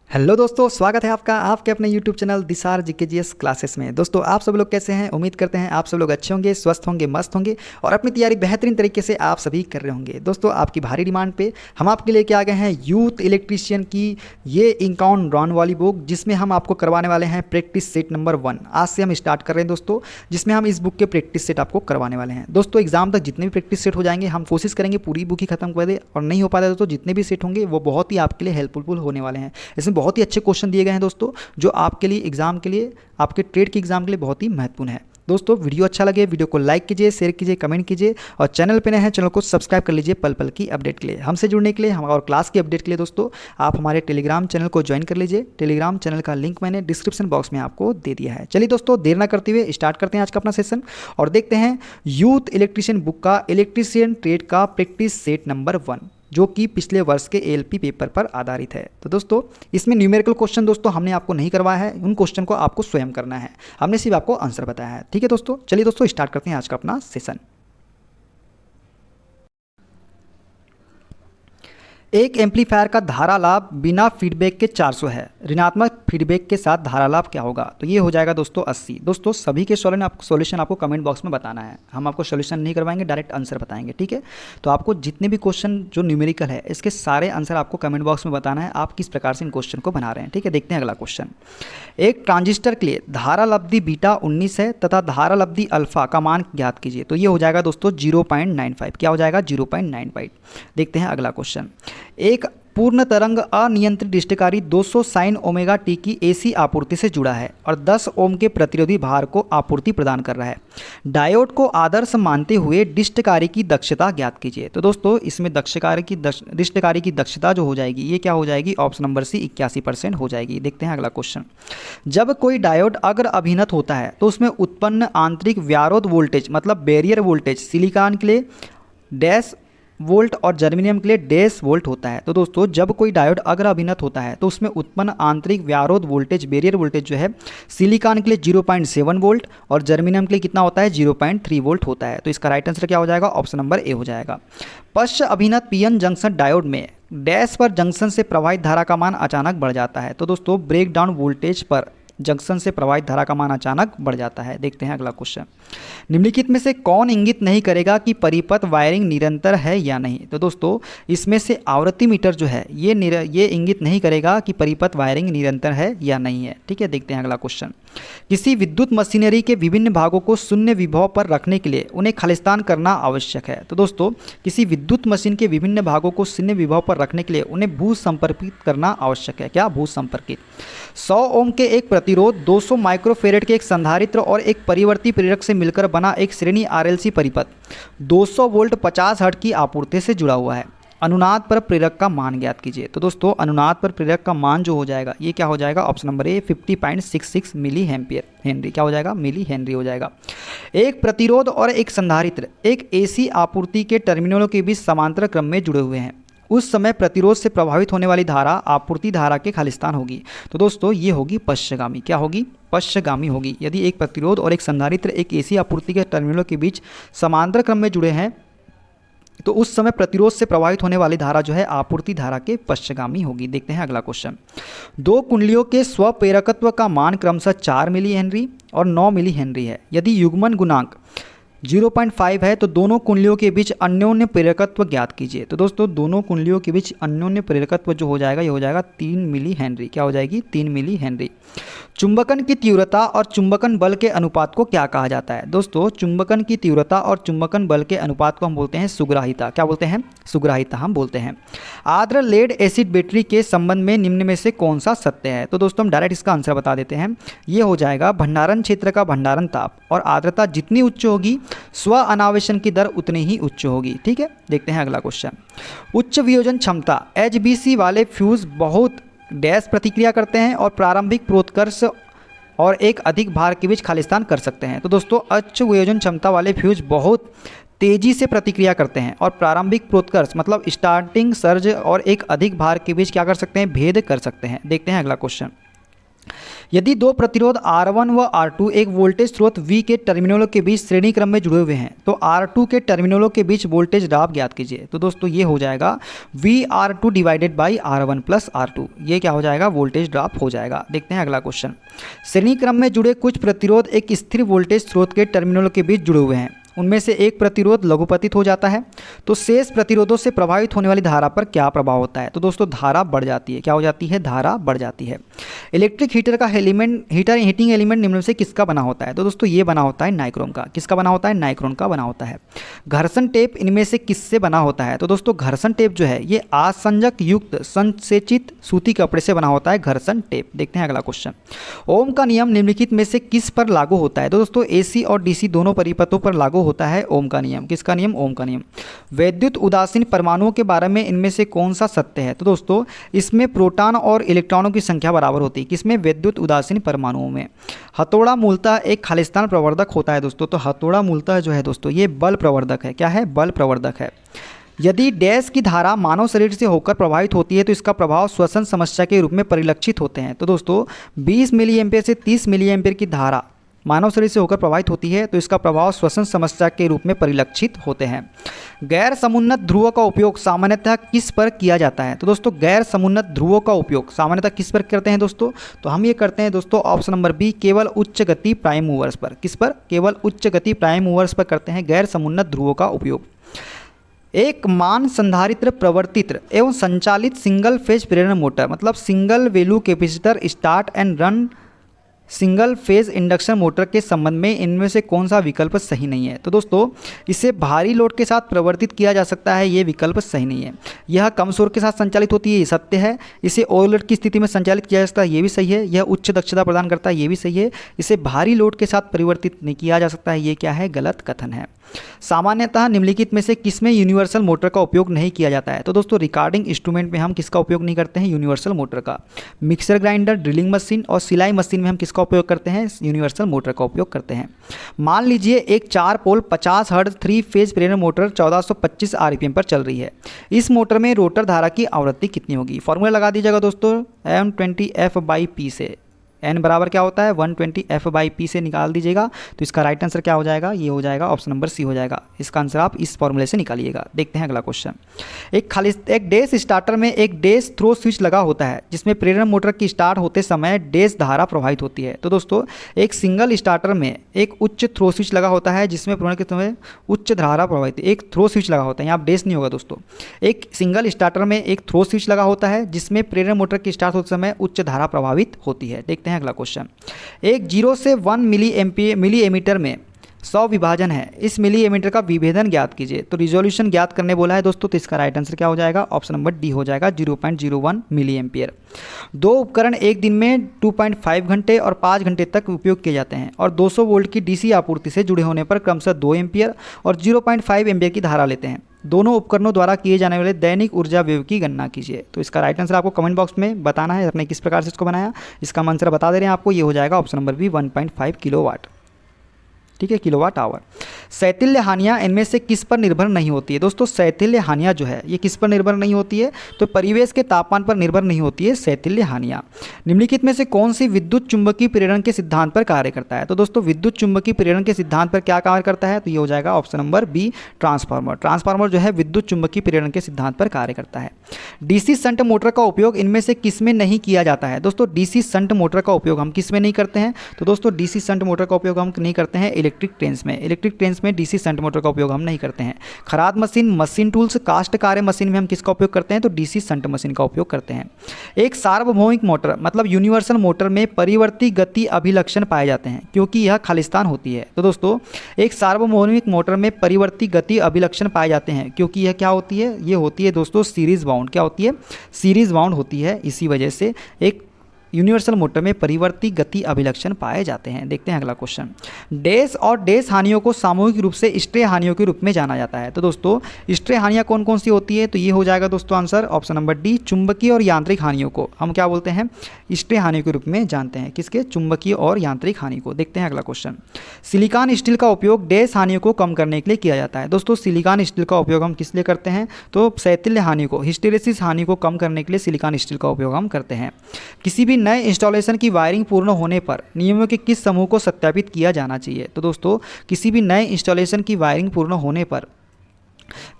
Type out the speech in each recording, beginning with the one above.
Hello दोस्तों, स्वागत है आपका आपके अपने यूट्यूब चैनल दिसार जीकेजीएस क्लासेस में। दोस्तों, आप सब लोग कैसे हैं? उम्मीद करते हैं आप सब लोग अच्छे होंगे, स्वस्थ होंगे, मस्त होंगे और अपनी तैयारी बेहतरीन तरीके से आप सभी कर रहे होंगे। दोस्तों, आपकी भारी डिमांड पे हम आपके लेके आ गए हैं यूथ इलेक्ट्रीशियन की ये इंकाउंट रॉन वाली बुक, जिसमें हम आपको करवाने वाले हैं प्रैक्टिस सेट नंबर 1। आज से हम स्टार्ट कर रहे हैं दोस्तों, जिसमें हम इस बुक के प्रैक्टिस सेट आपको करवाने वाले हैं। दोस्तों, एग्जाम तक जितने भी प्रैक्टिस सेट हो जाएंगे हम कोशिश करेंगे पूरी बुक ही खत्म कर दे, और नहीं हो पाता दोस्तों जितने भी सेट होंगे वो बहुत ही आपके लिए हेल्पफुल होने वाले हैं। इसमें बहुत ही अच्छे क्वेश्चन दिए गए हैं दोस्तों, जो आपके लिए एग्जाम के लिए, आपके ट्रेड के एग्जाम के लिए बहुत ही महत्वपूर्ण है। दोस्तों, वीडियो अच्छा लगे वीडियो को लाइक कीजिए, शेयर कीजिए, कमेंट कीजिए और चैनल पे नए हैं चैनल को सब्सक्राइब कर लीजिए पल पल की अपडेट के लिए। हमसे जुड़ने के लिए, हम और क्लास की अपडेट के लिए दोस्तों आप हमारे टेलीग्राम चैनल को ज्वाइन कर लीजिए। टेलीग्राम चैनल का लिंक मैंने डिस्क्रिप्शन बॉक्स में आपको दे दिया है। चलिए दोस्तों, देर ना करते हुए स्टार्ट करते हैं आज का अपना सेशन और देखते हैं यूथ इलेक्ट्रीशियन बुक का इलेक्ट्रीशियन ट्रेड का प्रैक्टिस सेट नंबर 1, जो कि पिछले वर्ष के एएलपी पेपर पर आधारित है। तो दोस्तों, इसमें न्यूमेरिकल क्वेश्चन दोस्तों हमने आपको नहीं करवाया है, उन क्वेश्चन को आपको स्वयं करना है। हमने सिर्फ आपको आंसर बताया है। ठीक है दोस्तों, चलिए दोस्तों स्टार्ट करते हैं आज का अपना सेशन। एक एम्पलीफायर का धारा लाभ बिना फीडबैक के 400 है, ऋणात्मक फीडबैक के साथ धारा लाभ क्या होगा? तो ये हो जाएगा दोस्तों 80। दोस्तों, सभी के सॉल्यूशन आपको कमेंट बॉक्स में बताना है। हम आपको सॉल्यूशन नहीं करवाएंगे, डायरेक्ट आंसर बताएंगे। ठीक है, तो आपको जितने भी क्वेश्चन जो न्यूमेरिकल है इसके सारे आंसर आपको कमेंट बॉक्स में बताना है, आप किस प्रकार से इन क्वेश्चन को बना रहे हैं। ठीक है, देखते हैं अगला क्वेश्चन। एक ट्रांजिस्टर के लिए धारा लब्धि बीटा 19 है तथा धारा लब्धि अल्फा का मान ज्ञात कीजिए। तो ये हो जाएगा दोस्तों 0.95। क्या हो जाएगा? 0.95। देखते हैं अगला क्वेश्चन। एक पूर्ण तरंग अनियंत्रित डिस्टकारी 200 साइन ओमेगा टी की एसी आपूर्ति से जुड़ा है और 10 ओम के प्रतिरोधी भार को आपूर्ति प्रदान कर रहा है। डायोड को आदर्श मानते हुए डिस्टकारी की दक्षता ज्ञात कीजिए। तो दोस्तों, इसमें डिस्टकारी की दक्षता जो हो जाएगी ये क्या हो जाएगी? ऑप्शन नंबर सी 81% हो जाएगी। देखते हैं अगला क्वेश्चन। जब कोई डायोड अगर अभिनत होता है तो उसमें उत्पन्न आंतरिक व्यारोध वोल्टेज मतलब बैरियर वोल्टेज सिलिकॉन के लिए डैश वोल्ट और जर्मेनियम के लिए डैश वोल्ट होता है। तो दोस्तों, जब कोई डायोड अगर अभिनत होता है तो उसमें उत्पन्न आंतरिक व्यारोध वोल्टेज बैरियर वोल्टेज जो है सिलिकॉन के लिए 0.7 वोल्ट और जर्मेनियम के लिए कितना होता है? 0.3 वोल्ट होता है। तो इसका राइट आंसर क्या हो जाएगा? ऑप्शन नंबर ए हो जाएगा। पश्च अभिनत पीएन जंक्शन डायोड में डैश पर जंक्शन से प्रवाहित धारा का मान अचानक बढ़ जाता है। तो दोस्तों, ब्रेक डाउन वोल्टेज पर जंक्शन से प्रवाहित धारा का मान अचानक बढ़ जाता है। देखते हैं अगला क्वेश्चन। निम्नलिखित में से कौन इंगित नहीं करेगा कि परिपथ वायरिंग निरंतर है या नहीं? तो दोस्तों, इसमें से आवृत्ति मीटर जो है ये इंगित नहीं करेगा कि परिपथ वायरिंग निरंतर है या नहीं है। ठीक है, देखते हैं अगला क्वेश्चन। किसी विद्युत मशीनरी के विभिन्न भागों को शून्य विभव पर रखने के लिए उन्हें खालिस्तान करना आवश्यक है। तो दोस्तों, किसी विद्युत मशीन के विभिन्न भागों को शून्य विभव पर रखने के लिए उन्हें भू संपर्कित करना आवश्यक है। क्या? भू संपर्कित। 100 ओम के एक प्रतिरोध, 200 माइक्रोफेरेड के एक संधारित्र और एक परिवर्ती प्रेरक से मिलकर बना एक श्रेणी आरएलसी परिपथ 200 वोल्ट 50 हर्ट्ज की आपूर्ति से जुड़ा हुआ है। अनुनाद पर प्रेरक का मान ज्ञात कीजिए। तो दोस्तों, अनुनाद पर प्रेरक का मान जो हो जाएगा ये क्या हो जाएगा? Option number A 50.66 milli ampere henry. क्या हो जाएगा? मिली हेनरी हो जाएगा। एक प्रतिरोध और एक संधारित्र एक एसी आपूर्ति के टर्मिनलों के बीच समांतर क्रम में जुड़े हुए हैं। उस समय प्रतिरोध से प्रभावित होने वाली धारा आपूर्ति धारा के खालिस्तान होगी। तो दोस्तों, ये होगी पश्चगामी। क्या होगी? पश्चगामी होगी। यदि एक प्रतिरोध और एक संधारित्र एक एसी आपूर्ति के टर्मिनलों के बीच समांतर क्रम में जुड़े हैं तो उस समय प्रतिरोध से प्रभावित होने वाली धारा जो है आपूर्ति धारा के पश्चगामी होगी। देखते हैं अगला क्वेश्चन। दो कुंडलियों के स्वप्रेरकत्व का मान क्रमशः 4 मिली हेनरी और 9 मिली हेनरी है। यदि युग्मन गुणांक 0.5 है तो दोनों कुंडलियों के बीच अन्योन्य प्रेरकत्व ज्ञात कीजिए। तो दोस्तों, दोनों कुंडलियों के बीच अन्योन्य प्रेरकत्व जो हो जाएगा ये हो जाएगा 3 मिली हेनरी। क्या हो जाएगी? 3 मिली हेनरी। चुंबकन की तीव्रता और चुंबकन बल के अनुपात को क्या कहा जाता है? दोस्तों, चुंबकन की तीव्रता और चुंबकन बल के अनुपात को हम बोलते हैं सुग्राहिता। क्या बोलते हैं? सुग्राहिता हम बोलते हैं। आर्द्र लेड एसिड बैटरी के संबंध में निम्न में से कौन सा सत्य है? तो दोस्तों, हम डायरेक्ट इसका आंसर बता देते हैं। ये हो जाएगा भंडारण क्षेत्र का भंडारण ताप और आर्द्रता जितनी उच्च होगी स्व अनावेशन की दर उतनी ही उच्च होगी। ठीक है, देखते हैं अगला क्वेश्चन। उच्च वियोजन क्षमता एचबीसी वाले फ्यूज बहुत डैश प्रतिक्रिया करते हैं और प्रारंभिक प्रोत्कर्ष और एक अधिक भार के बीच खालिस्तान कर सकते हैं। तो दोस्तों, उच्च वियोजन क्षमता वाले फ्यूज बहुत तेजी से प्रतिक्रिया करते हैं और प्रारंभिक प्रोत्कर्ष मतलब स्टार्टिंग सर्ज और एक अधिक भार के बीच क्या कर सकते हैं? भेद कर सकते हैं। देखते हैं अगला क्वेश्चन। यदि दो प्रतिरोध R1 व R2 एक वोल्टेज स्रोत V के टर्मिनलों के बीच श्रेणी क्रम में जुड़े हुए हैं तो R2 के टर्मिनलों के बीच वोल्टेज ड्रॉप ज्ञात कीजिए। तो दोस्तों ये हो जाएगा VR2 divided by R1 plus R2। ये क्या हो जाएगा, वोल्टेज ड्रॉप हो जाएगा। देखते हैं अगला क्वेश्चन। श्रेणी क्रम में जुड़े कुछ प्रतिरोध एक स्थिर वोल्टेज स्रोत के टर्मिनलों के बीच जुड़े हुए हैं, उनमें से एक प्रतिरोध लघुपतित हो जाता है, तो शेष प्रतिरोधों से प्रभावित होने वाली धारा पर क्या प्रभाव होता है। तो दोस्तों धारा बढ़ जाती है। क्या हो जाती है, धारा बढ़ जाती है। इलेक्ट्रिक हीटर का हीटिंग एलिमेंट निम्न में से किसका बना होता है। तो दोस्तों ये बना होता है नाइक्रोम का। किसका बना होता है, नाइक्रोन का बना होता है। घर्षण टेप इनमें से किससे बना होता है। तो दोस्तों घर्षण टेप जो है ये आसंजक युक्त संसेचित सूती कपड़े से बना होता है घर्षण टेप। देखते हैं अगला क्वेश्चन। ओम का नियम निम्नलिखित में से किस पर लागू होता है। तो दोस्तों AC और DC दोनों परिपथों पर लागू होता है ओम का नियम। किसका नियम, ओम का नियम। वैद्युत उदासीन परमाणुओं के बारे में इनमें से कौन सा सत्य है। तो दोस्तों इसमें प्रोटॉन और इलेक्ट्रॉनों की संख्या बराबर होती है। किसमें, वैद्युत उदासीन परमाणुओं में। हथौड़ा मूलतः एक खालिस्तान प्रवर्धक होता है दोस्तों। तो हथौड़ा मूलतः जो है दोस्तों ये बल प्रवर्धक है। क्या है, बल प्रवर्धक है। यदि डैश की धारा मानव शरीर से होकर प्रभावित होती है तो इसका प्रभाव श्वसन समस्या के रूप में परिलक्षित होते हैं। तो दोस्तों 20 मिली एम्पियर से 30 मिली एम्पियर की धारा मानव शरीर से होकर प्रभावित होती है तो इसका प्रभाव श्वसन समस्या के रूप में परिलक्षित होते हैं। गैर समुन्नत ध्रुवों का उपयोग सामान्यतः किस पर किया जाता है। तो दोस्तों गैर समुन्नत ध्रुवों का उपयोग सामान्यतः किस पर करते हैं दोस्तों, तो हम ये करते हैं दोस्तों ऑप्शन नंबर बी, केवल उच्च गति प्राइम मूवर्स पर। किस पर, केवल उच्च गति प्राइम मूवर्स पर करते हैं गैर समुन्नत ध्रुवों का उपयोग। एक मान संधारित्र प्रवर्तित्र एवं संचालित सिंगल फेज प्रेरण मोटर मतलब single value capacitor start and run single phase induction motor के संबंध में इनमें से कौन सा विकल्प सही नहीं है। तो दोस्तों इसे भारी लोड के साथ प्रवर्तित किया जा सकता है, ये विकल्प सही नहीं है। यह कम शोर के साथ संचालित होती है, ये सत्य है। इसे ओवरलोड की स्थिति में संचालित किया जा सकता है, ये भी सही है। यह उच्च दक्षता प्रदान करता है, ये भी सही है। इसे भारी लोड के साथ परिवर्तित नहीं किया जा सकता है, ये क्या है, गलत कथन है। सामान्यतः निम्नलिखित में से किसमें यूनिवर्सल मोटर का उपयोग नहीं किया जाता है। तो दोस्तों रिकॉर्डिंग इंस्ट्रूमेंट में हम किसका उपयोग नहीं करते हैं, यूनिवर्सल मोटर का। मिक्सर ग्राइंडर, ड्रिलिंग मशीन और सिलाई मशीन में हम किसका उपयोग करते हैं, यूनिवर्सल मोटर का उपयोग करते हैं। मान लीजिए एक 4 पोल 50 हर्ट्ज 3 फेज प्रेरण मोटर 1425 RPM पर चल रही है। इस मोटर में रोटर धारा की आवृत्ति कितनी होगी। फॉर्मूला लगा दीजिएगा दोस्तों N20F/P से। N बराबर क्या होता है, 120F/P से निकाल दीजिएगा। तो इसका राइट आंसर क्या हो जाएगा, ये हो जाएगा ऑप्शन नंबर सी हो जाएगा। इसका आंसर आप इस फॉर्मूले से निकालिएगा। देखते हैं अगला क्वेश्चन। एक डैश स्टार्टर में एक डैश थ्रो स्विच लगा होता है जिसमें प्रेरण मोटर की स्टार्ट होते समय डैश धारा प्रवाहित होती है। तो दोस्तों एक सिंगल स्टार्टर में एक उच्च थ्रो स्विच लगा होता है जिसमें प्रेरण के समय उच्च धारा प्रवाहित, एक थ्रो स्विच लगा होता है, यहाँ डैश नहीं होगा दोस्तों। एक सिंगल स्टार्टर में एक थ्रो स्विच लगा होता है जिसमें प्रेरण मोटर की स्टार्ट होते समय उच्च धारा प्रभावित होती है। देखते हैं अगला क्वेश्चन। एक 0 से 1 मिली एमीटर में 100 विभाजन है, इस मिली एमीटर का विभेदन ज्ञात कीजिए। तो रिजोल्यूशन ज्ञात करने बोला है दोस्तों। तो इसका राइट आंसर क्या हो जाएगा, ऑप्शन नंबर डी हो जाएगा, 0.01 मिली एम्पियर। दो उपकरण एक दिन में 2.5 घंटे और 5 घंटे तक उपयोग किए जाते हैं और 200 वोल्ट की DC आपूर्ति से जुड़े होने पर क्रमशः 2 एम्पियर और 0.5 एम्पियर की धारा लेते हैं। दोनों उपकरणों द्वारा किए जाने वाले दैनिक ऊर्जा व्यय की गणना कीजिए। तो इसका राइट आंसर आपको कमेंट बॉक्स में बताना है आपने किस प्रकार से इसको बनाया। इसका आंसर बता दे रहे हैं आपको, ये हो जाएगा ऑप्शन नंबर बी, 1.5 किलोवाट। ठीक है, किलोवाट आवर। शैथिल्य हानियाँ इनमें से किस पर निर्भर नहीं होती है। दोस्तों शैथिल्य हानियाँ जो है ये किस पर निर्भर नहीं होती है, तो परिवेश के तापमान पर निर्भर नहीं होती है शैथिल्य हानियाँ। निम्नलिखित में से कौन सी विद्युत चुंबकीय प्रेरण के सिद्धांत पर कार्य करता है। तो दोस्तों विद्युत चुंबकीय प्रेरण के सिद्धांत पर क्या कार्य करता है, तो ये हो जाएगा option number B, transformer. Transformer जो है विद्युत चुंबकीय प्रेरण के सिद्धांत पर कार्य करता है। DC शंट मोटर का उपयोग इनमें से किस में नहीं किया जाता है। दोस्तों DC शंट मोटर का उपयोग हम किस में नहीं करते हैं, तो दोस्तों DC शंट मोटर का उपयोग हम नहीं करते हैं इलेक्ट्रिक ट्रेन्स में। इलेक्ट्रिक ट्रेन्स में DC शंट मोटर का उपयोग हम नहीं करते हैं। खराद मशीन, मशीन टूल्स, कास्ट कार्य मशीन में हम किसका उपयोग करते हैं, तो DC शंट मशीन का उपयोग करते हैं। एक सार्वभौमिक मोटर मतलब यूनिवर्सल मोटर में परिवर्ती गति अभिलक्षण पाए जाते हैं क्योंकि यह खालिस्तान होती है। तो दोस्तों एक सार्वभौमिक मोटर में परिवर्ती गति अभिलक्षण पाए जाते हैं क्योंकि यह क्या होती है, ये होती है दोस्तों सीरीज बाउंड। क्या होती है, सीरीज बाउंड होती है। इसी वजह से एक यूनिवर्सल मोटर में परिवर्ती गति अभिलक्षण पाए जाते हैं। देखते हैं अगला क्वेश्चन। डैश और डैश हानियों को सामूहिक रूप से स्ट्रे हानियों के रूप में जाना जाता है। तो दोस्तों स्ट्रे हानियाँ कौन कौन सी होती है, तो ये हो जाएगा दोस्तों आंसर ऑप्शन नंबर डी, चुंबकीय और यांत्रिक हानियों को हम क्या बोलते हैं, स्ट्रे हानियों के रूप में जानते हैं। किसके, चुंबकीय और यांत्रिक हानि को। देखते हैं अगला क्वेश्चन। सिलिकॉन स्टील का उपयोग डैश हानियों को कम करने के लिए किया जाता है। दोस्तों सिलिकॉन स्टील का उपयोग हम किस लिए करते हैं, तो शैथिल्य हानि को, हिस्टेरेसिस हानि को कम करने के लिए सिलिकॉन स्टील का उपयोग हम करते हैं। किसी भी नए इंस्टॉलेशन की वायरिंग पूर्ण होने पर नियमों के किस समूह को सत्यापित किया जाना चाहिए? तो दोस्तों किसी भी नए इंस्टॉलेशन की वायरिंग पूर्ण होने पर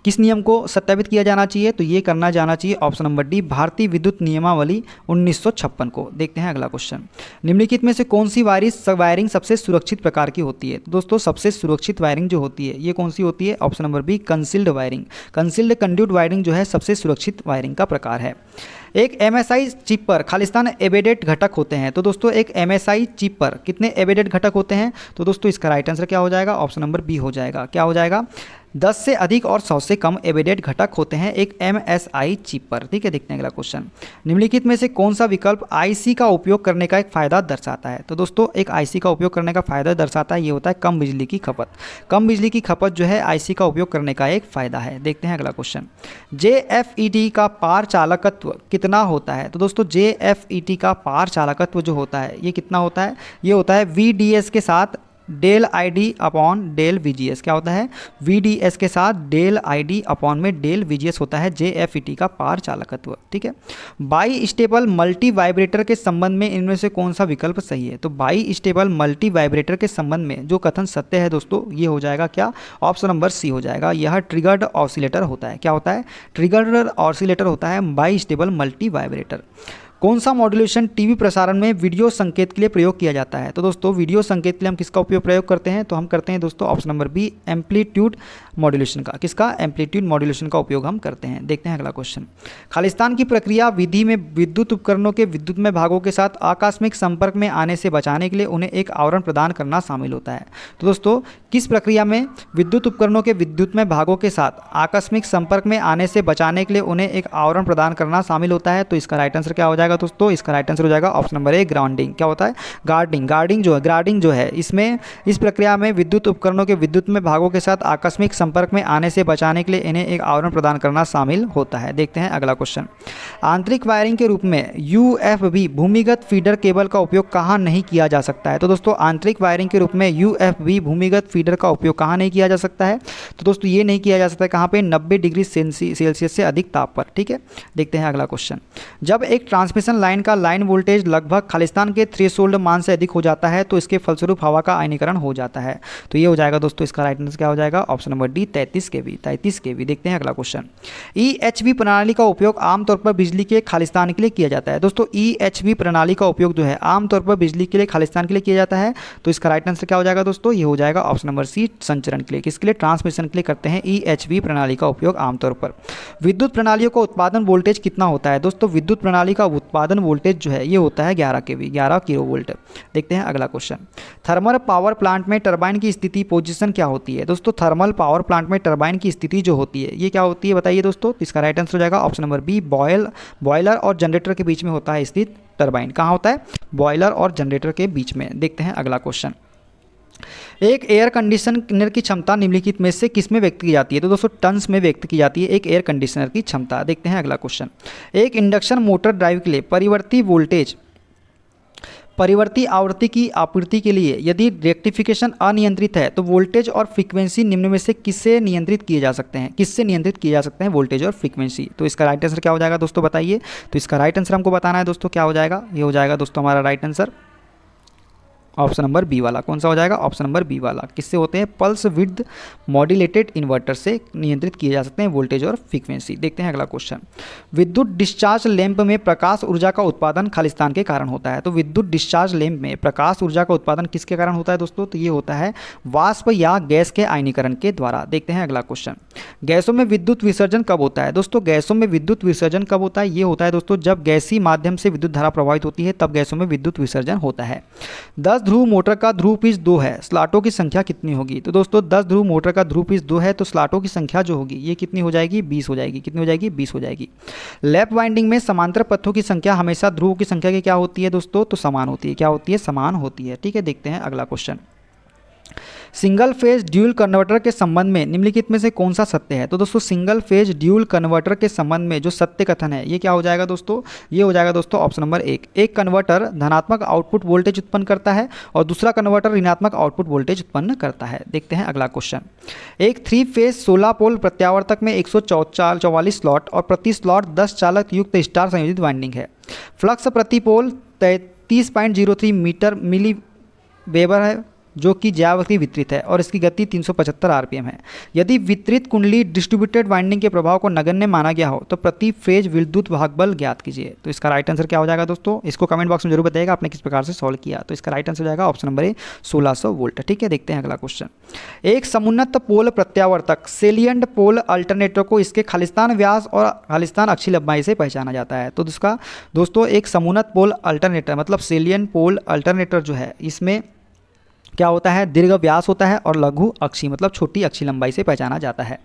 किस नियम को सत्यापित किया जाना चाहिए? तो ये करना जाना चाहिए ऑप्शन नंबर डी, भारतीय विद्युत नियमावली 1956 को। देखते हैं अगला क्वेश्चन। निम्नलिखित में से कौन सी वायरिंग सबसे सुरक्षित प्रकार की होती है? तो दोस्तों सबसे सुरक्षित वायरिंग जो होती है ये कौन सी होती है? Option number B, concealed wiring. Concealed conduit wiring जो है सबसे सुरक्षित वायरिंग का प्रकार है। एक एमएसआई चिप पर खालिस्तान एम्बेडेड घटक होते हैं। तो दोस्तों एक एमएसआई चिप पर कितने एम्बेडेड घटक होते हैं? तो दोस्तों इसका राइट आंसर क्या हो जाएगा? ऑप्शन नंबर बी हो जाएगा। क्या हो जाएगा? 10 से अधिक और 100 से कम एम्बेडेड घटक होते हैं एक एमएसआई चिप पर। ठीक है, देखते हैं अगला क्वेश्चन। निम्नलिखित में से कौन सा विकल्प आईसी का उपयोग करने का एक फ़ायदा दर्शाता है? तो दोस्तों एक आईसी का उपयोग करने का फ़ायदा दर्शाता है, ये होता है कम बिजली की खपत। कम बिजली की खपत जो है आईसी का उपयोग करने का एक फ़ायदा है। देखते हैं अगला क्वेश्चन। जेएफईटी का पार चालकत्व कितना होता है? तो दोस्तों जेएफईटी का पार चालकत्व जो होता है ये कितना होता है? ये होता है वीडीएस के साथ del I D upon del VGS. क्या होता है? वीडीएस के साथ डेल आई डी अपॉन में डेल वीजीएस होता है जेएफईटी का पार चालकत्व। ठीक है, बाई स्टेबल मल्टी वाइब्रेटर के संबंध में इनमें से कौन सा विकल्प सही है? तो बाई स्टेबल मल्टी वाइब्रेटर के संबंध में जो कथन सत्य है दोस्तों ये हो जाएगा क्या? ऑप्शन नंबर सी हो जाएगा। यह ट्रिगर्ड ऑसिलेटर होता है। क्या होता है? ट्रिगर्ड ऑसिलेटर होता है बाई स्टेबल मल्टी वाइब्रेटर। कौन सा मॉड्यूलेशन टीवी प्रसारण में वीडियो संकेत के लिए प्रयोग किया जाता है? तो दोस्तों वीडियो संकेत के लिए हम किसका उपयोग प्रयोग करते हैं? तो हम करते हैं दोस्तों option number B, amplitude modulation का। किसका? एम्पलीट्यूड मॉड्यूलेशन का उपयोग हम करते हैं। देखते हैं अगला क्वेश्चन। खालिस्तान की प्रक्रिया विधि में विद्युत उपकरणों के विद्युतमय भागों के साथ आकस्मिक संपर्क में आने से बचाने के लिए उन्हें एक आवरण प्रदान करना शामिल होता है। तो दोस्तों किस प्रक्रिया में विद्युत उपकरणों के विद्युतमय भागों के साथ आकस्मिक संपर्क में आने से बचाने के लिए उन्हें एक आवरण प्रदान करना शामिल होता है? तो इसका राइट आंसर क्या हो जाएगा दोस्तों? इसका राइट आंसर हो जाएगा ऑप्शन नंबर ए, ग्राउंडिंग। क्या होता है? गार्डिंग। गार्डिंग जो है इसमें इस प्रक्रिया में विद्युत उपकरणों के विद्युतमय भागों के साथ आकस्मिक संपर्क में आने से बचाने के लिए इन्हें एक आवरण प्रदान करना शामिल होता है। देखते हैं अगला क्वेश्चन। आंतरिक वायरिंग के रूप में यूएफबी भूमिगत फीडर केबल का उपयोग कहाँ नहीं किया जा सकता है? तो दोस्तों आंतरिक वायरिंग के रूप में यूएफबी भूमिगत फीडर का उपयोग कहाँ नहीं किया जा सकता है? तो दोस्तों ये नहीं किया जा सकता है कहाँ पे? 90 डिग्री सेल्सियस से अधिक ताप पर। ठीक है, देखते हैं अगला क्वेश्चन। जब एक ट्रांसमिशन लाइन का लाइन वोल्टेज लगभग खालिस्तान के थ्रेशोल्ड मान से अधिक हो जाता है तो इसके फलस्वरूप हवा का आयनीकरण हो जाता है। तो ये हो जाएगा दोस्तों इसका राइट आंसर क्या हो जाएगा? ऑप्शन नंबर डी, 33 केवी। देखते हैं अगला क्वेश्चन। ईएचवी प्रणाली का उपयोग आमतौर पर बिजली के खालिस्तान के लिए किया जाता है। दोस्तों ईएचवी प्रणाली का उपयोग जो है आमतौर पर बिजली के लिए खालिस्तान के लिए किया जाता है। तो इसका राइट आंसर क्या हो जाएगा दोस्तों? ये हो जाएगा ऑप्शन नंबर सी, संचरण के लिए। किसके लिए? ट्रांसमिशन के लिए करते हैं ईएचवी प्रणाली का उपयोग आमतौर पर। विद्युत प्रणालियों का उत्पादन वोल्टेज कितना होता है? दोस्तों विद्युत प्रणाली का उत्पादन वोल्टेज जो है ये होता है 11 केवी, 11 किलो वोल्ट। देखते हैं अगला क्वेश्चन। थर्मल पावर प्लांट में टरबाइन की स्थिति पोजीशन क्या होती है? दोस्तों थर्मल पावर प्लांट में टरबाइन की स्थिति जो होती है ये क्या होती है बताइए दोस्तों? इसका राइट आंसर हो जाएगा ऑप्शन नंबर बी, बॉयलर और जनरेटर के बीच में होता है स्थित टरबाइन। कहाँ होता है? बॉयलर और जनरेटर के बीच में। देखते हैं अगला क्वेश्चन। एक एयर कंडीशनर की क्षमता निम्नलिखित में से किस में व्यक्त की जाती है? तो दोस्तों टन्स में व्यक्त की जाती है एक एयर कंडीशनर की क्षमता। देखते हैं अगला क्वेश्चन। एक इंडक्शन मोटर ड्राइव के लिए परिवर्ती आवृत्ति की आपूर्ति के लिए यदि रेक्टिफिकेशन अनियंत्रित है तो वोल्टेज और फ्रीक्वेंसी निम्न में से किससे नियंत्रित किए जा सकते हैं? वोल्टेज और फ्रीक्वेंसी। तो इसका राइट आंसर क्या हो जाएगा दोस्तों बताइए? तो इसका राइट आंसर हमको बताना है दोस्तों, क्या हो जाएगा? ये हो जाएगा दोस्तों हमारा right answer option number B वाला। कौन सा हो जाएगा? ऑप्शन नंबर बी वाला। किससे होते हैं? पल्स विड्थ मॉड्यूलेटेड इन्वर्टर से नियंत्रित किए जा सकते हैं वोल्टेज और फ्रीक्वेंसी। देखते हैं अगला क्वेश्चन। विद्युत डिस्चार्ज लैंप में प्रकाश ऊर्जा का उत्पादन खालिस्तान के कारण होता है। तो विद्युत डिस्चार्ज लैंप में प्रकाश ऊर्जा का उत्पादन किसके कारण होता है दोस्तों? तो ये होता है वाष्प या गैस के आयनीकरण के द्वारा। देखते हैं अगला क्वेश्चन। गैसों में विद्युत विसर्जन कब होता है? दोस्तों गैसों में विद्युत विसर्जन कब होता है? ये होता है दोस्तों जब गैसीय माध्यम से विद्युत धारा प्रवाहित होती है तब गैसों में विद्युत विसर्जन होता है। 10 ध्रुव मोटर का ध्रुव पिच 2 है, स्लॉटों की संख्या कितनी होगी? तो दोस्तों 10 ध्रुव मोटर का ध्रुव पिच 2 है तो स्लॉटों की संख्या जो होगी ये कितनी हो जाएगी? 20 हो जाएगी। कितनी हो जाएगी? 20 हो जाएगी। लैप वाइंडिंग में समांतर पथों की संख्या हमेशा ध्रुव की संख्या की क्या होती है दोस्तों? तो समान होती है। क्या होती है? समान होती है। ठीक है, देखते हैं अगला question. Single phase dual converter के संबंध में निम्नलिखित में से कौन सा सत्य है? तो दोस्तों सिंगल फेज ड्यूल कन्वर्टर के संबंध में जो सत्य कथन है ये क्या हो जाएगा दोस्तों? ये हो जाएगा दोस्तों ऑप्शन नंबर एक कन्वर्टर धनात्मक आउटपुट वोल्टेज उत्पन्न करता है और दूसरा कन्वर्टर ऋणात्मक आउटपुट वोल्टेज उत्पन्न करता है। देखते हैं अगला क्वेश्चन। एक 3 फेज 16 पोल प्रत्यावर्तक में 144 स्लॉट और प्रति स्लॉट 10 चालक युक्त स्टार संयोजित वाइंडिंग है। फ्लक्स प्रति पोल 33.03 मीटर मिली वेबर है, जो कि ज्यावक्रीय वितरित है और इसकी गति 375 आरपीएम है। यदि वितरित कुंडली डिस्ट्रीब्यूटेड वाइंडिंग के प्रभाव को नगण्य माना गया हो तो प्रति फेज विद्युत भाग बल ज्ञात कीजिए। तो इसका राइट आंसर क्या हो जाएगा दोस्तों? इसको कमेंट बॉक्स में जरूर बताइएगा आपने किस प्रकार से सॉल्व किया। तो इसका राइट आंसर हो जाएगा ऑप्शन नंबर ए 1600 वोल्ट। ठीक है, देखते हैं अगला क्वेश्चन। एक समुन्नत पोल प्रत्यावर्तक सेलियंट पोल अल्टरनेटर को इसके खालिस्तान व्यास और खालिस्तान अक्षीय लंबाई से पहचाना जाता है। तो इसका दोस्तों एक समुन्नत पोल अल्टरनेटर मतलब सेलियंट पोल अल्टरनेटर जो है, इसमें क्या होता है, दीर्घ व्यास होता है और लघु अक्षीय मतलब छोटी अक्षीय लंबाई से पहचाना जाता है।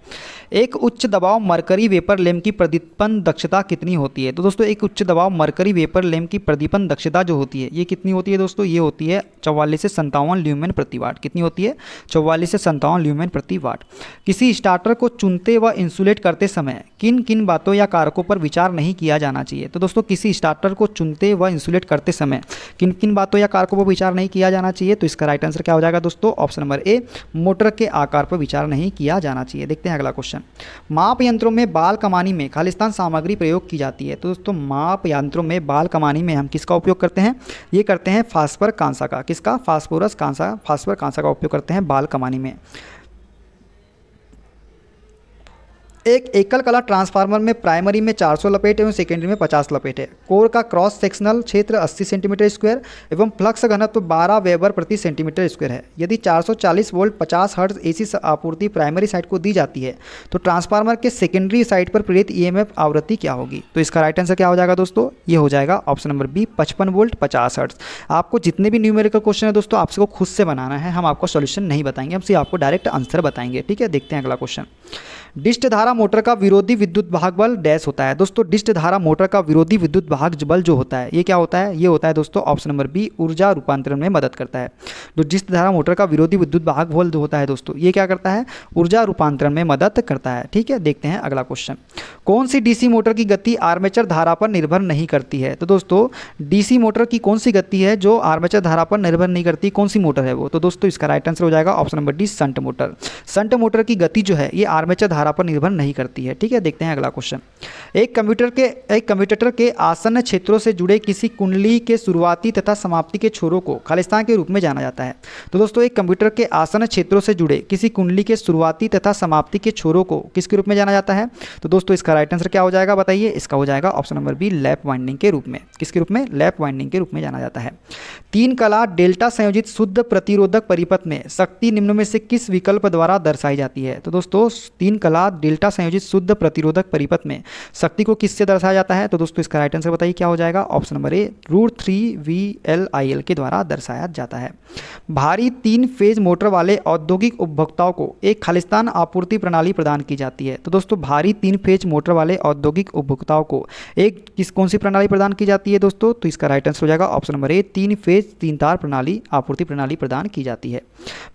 एक उच्च दबाव मरकरी वेपर लैंप की प्रदीपन दक्षता कितनी होती है? तो दोस्तों एक उच्च दबाव मरकरी वेपर लैंप की प्रदीपन दक्षता जो होती है ये कितनी होती है दोस्तों? ये होती है 44 से 57 ल्यूमेन प्रति वाट। कितनी होती है? 44 से 57 ल्यूमेन प्रति वाट। किसी स्टार्टर को चुनते व इंसुलेट करते समय किन किन बातों या कारकों पर विचार नहीं किया जाना चाहिए? तो दोस्तों किसी स्टार्टर को चुनते व इंसुलेट करते समय किन किन बातों या कारकों पर विचार नहीं किया जाना चाहिए? तो इसका राइट आंसर क्या हो जाएगा दोस्तों? ऑप्शन नंबर ए मोटर के आकार पर विचार नहीं किया जाना चाहिए। देखते हैं अगला क्वेश्चन। माप यंत्रों में बाल कमानी में खालिस्तान सामग्री प्रयोग की जाती है। तो दोस्तों माप यंत्रों में बाल कमानी में हम किसका उपयोग करते हैं? ये करते हैं फास्फर कांसा का। किसका? फास्फोरस कांसा, फास्फर कांसा का उपयोग करते हैं बाल कमानी में। एक एकल कला ट्रांसफार्मर में प्राइमरी में 400 लपेट एवं सेकेंडरी में 50 लपेट है। कोर का क्रॉस सेक्शनल क्षेत्र 80 सेंटीमीटर स्क्वायर एवं फ्लक्स घनत्व 12 वेबर प्रति सेंटीमीटर स्क्वायर है। यदि 440 वोल्ट 50 हर्ट्ज एसी आपूर्ति प्राइमरी साइड को दी जाती है तो ट्रांसफार्मर के सेकेंडरी साइड पर प्रेरित ईएमएफ आवृत्ति क्या होगी? तो इसका राइट आंसर क्या हो जाएगा दोस्तों? ये हो जाएगा option number B 55 volt 50 hertz. आपको जितने भी न्यूमेरिकल क्वेश्चन है दोस्तों आपको खुद से बनाना है, हम आपको सोल्यूशन नहीं बताएंगे, हम सिर्फ आपको डायरेक्ट आंसर बताएंगे। ठीक है, देखते हैं अगला क्वेश्चन। डिस्ट धारा मोटर का विरोधी विद्युत भाग बल डैश होता है। दोस्तों डिस्ट धारा मोटर का विरोधी विद्युत भाग बल जो होता है ये क्या होता है? ये होता है दोस्तों ऑप्शन नंबर बी ऊर्जा रूपांतरण में मदद करता है। जो डिस्ट धारा मोटर का विरोधी विद्युत भाग बल जो होता है दोस्तों ये क्या करता है? ऊर्जा रूपांतरण में मदद करता है। ठीक है, देखते हैं अगला क्वेश्चन। कौन सी डीसी मोटर की गति आर्मेचर धारा पर निर्भर नहीं करती है? तो दोस्तों डीसी मोटर की कौन सी गति है जो आर्मेचर धारा पर निर्भर नहीं करती? कौन सी मोटर है वो? तो दोस्तों इसका राइट आंसर हो जाएगा option number D shunt motor. Shunt motor की गति जो है ये आर्मेचर धारा पर निर्भर नहीं करती है। ठीक है, देखते हैं अगला क्वेश्चन। एक कम्यूटेटर के आसन्न क्षेत्रों से जुड़े किसी कुंडली के शुरुआती तथा समाप्ति के छोरों को खालिस्तान के रूप में जाना जाता है। तो दोस्तों एक कंप्यूटर के आसन्न क्षेत्रों से जुड़े किसी कुंडली के शुरुआती तथा समाप्ति के छोरों को किसके रूप में जाना जाता है? तो दोस्तों इसका राइट आंसर क्या हो जाएगा बताइए? इसका हो जाएगा option number B lap winding के रूप में। किसके रूप में? लैप वाइंडिंग के रूप में जाना जाता है। तीन कला डेल्टा संयोजित शुद्ध प्रतिरोधक परिपथ में शक्ति निम्न में से किस विकल्प द्वारा दर्शाई जाती है? तो दोस्तों तीन कला डेल्टा संयोजित शुद्ध प्रतिरोधक परिपथ में शक्ति को किससे दर्शाया जाता है? तो दोस्तों इसका राइट आंसर बताइए क्या हो जाएगा? ऑप्शन नंबर ए √3VLIL के द्वारा दर्शाया जाता है। भारी 3 फेज मोटर वाले औद्योगिक उपभोक्ताओं को एक खालिस्तान आपूर्ति प्रणाली प्रदान की जाती है। तो दोस्तों भारी 3 फेज मोटर वाले औद्योगिक उपभोक्ताओं को एक कौन सी प्रणाली प्रदान की जाती है दोस्तों? तो इसका राइट आंसर हो जाएगा ऑप्शन नंबर ए 3 फेज 3 तार प्रणाली आपूर्ति प्रणाली प्रदान की जाती है।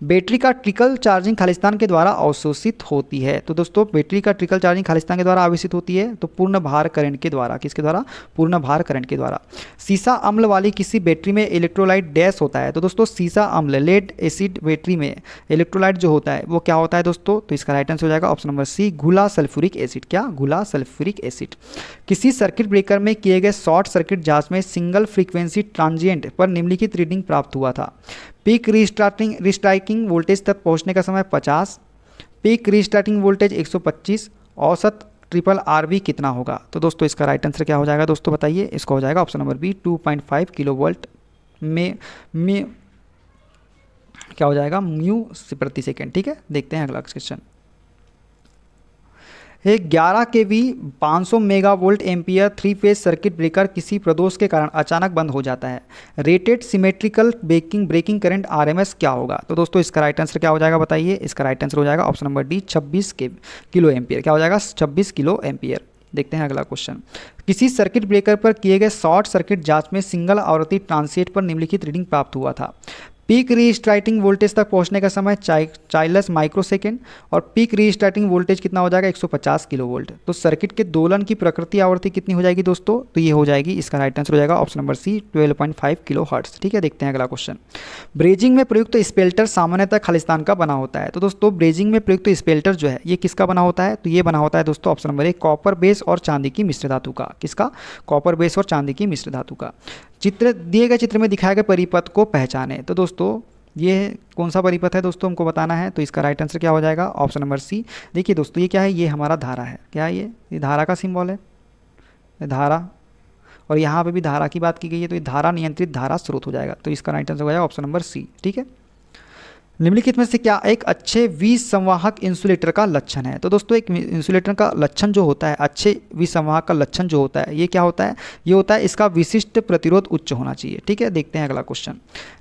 बैटरी का ट्रिकल चार्जिंग खालिस्तान के द्वारा अवशोषित होती है। तो दोस्तों बैटरी का ट्रिकल चार्जिंग खालिस्तान के द्वारा आवेशित होती है तो पूर्ण भार करंट के द्वारा। किसके द्वारा? पूर्ण भार करंट के द्वारा। सीसा अम्ल वाली किसी बैटरी में इलेक्ट्रोलाइट डैश होता है। तो दोस्तों सीसा अम्ल लेड एसिड बैटरी में इलेक्ट्रोलाइट जो होता है वो क्या होता है दोस्तों? तो इसका राइट आंसर हो जाएगा ऑप्शन नंबर सी घुला सल्फ्यूरिक एसिड। क्या? घुला सल्फ्यूरिक एसिड। किसी सर्किट ब्रेकर में किए गए शॉर्ट सर्किट जांच में सिंगल फ्रीक्वेंसी ट्रांजिएंट पर निम्नलिखित रीडिंग प्राप्त हुआ था। पीक रिस्टार्टिंग वोल्टेज तक पहुंचने का समय 50, पीक रिस्टार्टिंग वोल्टेज 125, औसत ट्रिपल RV कितना होगा? तो दोस्तों इसका राइट आंसर क्या हो जाएगा दोस्तों बताइए? इसका हो जाएगा option number B 2.5 kilo volt में क्या हो जाएगा? म्यू प्रति सेकेंड। ठीक है, देखते हैं अगला क्वेश्चन। एक 11 kV 500 megavolt ampere 3 phase circuit breaker किसी प्रदोष के कारण अचानक बंद हो जाता है। Rated symmetrical breaking current RMS क्या होगा? तो दोस्तों इसका राइट आंसर क्या हो जाएगा बताइए? इसका राइट आंसर हो जाएगा option number D 26 kilo ampere. क्या हो जाएगा? 26 किलो एम्पियर। देखते हैं अगला क्वेश्चन। किसी सर्किट ब्रेकर पर किए गए शॉर्ट सर्किट जांच में सिंगल आवृत्ति ट्रांसिएंट पर निम्नलिखित रीडिंग प्राप्त हुआ था। पीक रीस्टार्टिंग वोल्टेज तक पहुंचने का समय 40 माइक्रोसेकेंड और पीक रीस्टार्टिंग वोल्टेज कितना हो जाएगा 150 किलो वोल्ट। तो सर्किट के दोलन की प्रकृति आवृत्ति कितनी हो जाएगी दोस्तों, तो ये हो जाएगी, इसका राइट आंसर हो जाएगा option number C 12.5 kilo hertz. ठीक है, देखते हैं अगला क्वेश्चन। ब्रेजिंग में प्रयुक्त स्पेल्टर सामान्यतः खालिस्तान का बना होता है। तो दोस्तों ब्रेजिंग में प्रयुक्त स्पेल्टर जो है ये किसका बना होता है, तो ये बना होता है दोस्तों ऑप्शन नंबर ए कॉपर बेस और चांदी की मिश्र धातु का। किसका, कॉपर बेस और चांदी की मिश्र धातु का। चित्र दिए गए चित्र में दिखाए गए परिपथ को पहचाने। तो दोस्तों ये कौन सा परिपथ है दोस्तों, हमको बताना है। तो इसका राइट आंसर क्या हो जाएगा, ऑप्शन नंबर सी। देखिए दोस्तों ये क्या है, ये हमारा धारा है। क्या है ये धारा का सिंबल है, ये धारा, और यहाँ पे भी धारा की बात की गई है, तो ये धारा नियंत्रित धारा स्रोत हो जाएगा। तो इसका राइट आंसर हो जाएगा ऑप्शन नंबर सी। ठीक है, निम्नलिखित में से क्या एक अच्छे विसंवाहक इंसुलेटर का लक्षण है। तो दोस्तों एक इंसुलेटर का लक्षण जो होता है, अच्छे विसंवाहक का लक्षण जो होता है, ये क्या होता है, ये होता है इसका विशिष्ट प्रतिरोध उच्च होना चाहिए। ठीक है, देखते हैं अगला क्वेश्चन।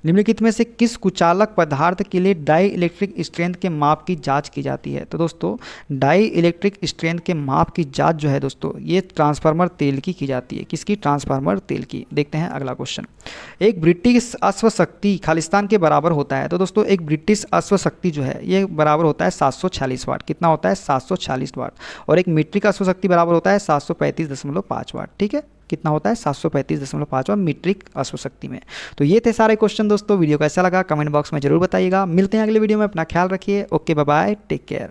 निम्नलिखित में से किस कुचालक पदार्थ के लिए डाई इलेक्ट्रिक स्ट्रेंथ के माप की जांच की जाती है। तो दोस्तों डाई इलेक्ट्रिक स्ट्रेंथ के माप की जांच जो है दोस्तों ये ट्रांसफार्मर तेल की जाती है। किसकी, ट्रांसफार्मर तेल की। देखते हैं अगला क्वेश्चन। एक ब्रिटिश अश्वशक्ति खालिस्तान के बराबर होता है। तो दोस्तों एक ब्रिटिश अश्वशक्ति जो है ये बराबर होता है 746 वाट। कितना होता है, 746 वाट। और एक मीट्रिक अश्वशक्ति बराबर होता है 735.5 वाट। ठीक है, कितना होता है 735.5 वाट मीट्रिक अश्वशक्ति में। तो ये थे सारे क्वेश्चन दोस्तों। वीडियो कैसा लगा कमेंट बॉक्स में जरूर बताइएगा। मिलते हैं अगले वीडियो में, अपना ख्याल रखिए। Okay, bye bye, take care.